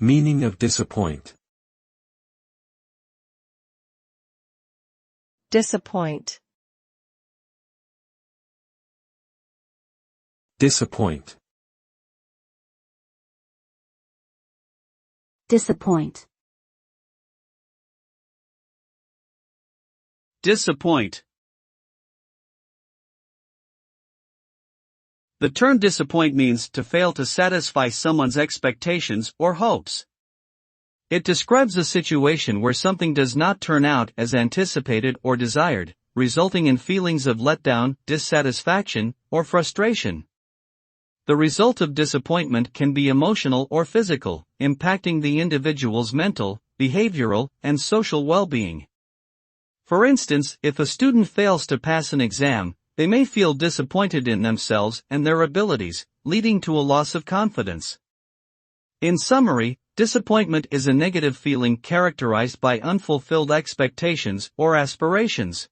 Meaning of disappoint. Disappoint. Disappoint. Disappoint. Disappoint. The term disappoint means to fail to satisfy someone's expectations or hopes. It describes a situation where something does not turn out as anticipated or desired, resulting in feelings of letdown, dissatisfaction, or frustration. The result of disappointment can be emotional or physical, impacting the individual's mental, behavioral, and social well-being. For instance, if a student fails to pass an exam, they may feel disappointed in themselves and their abilities, leading to a loss of confidence. In summary, disappointment is a negative feeling characterized by unfulfilled expectations or aspirations.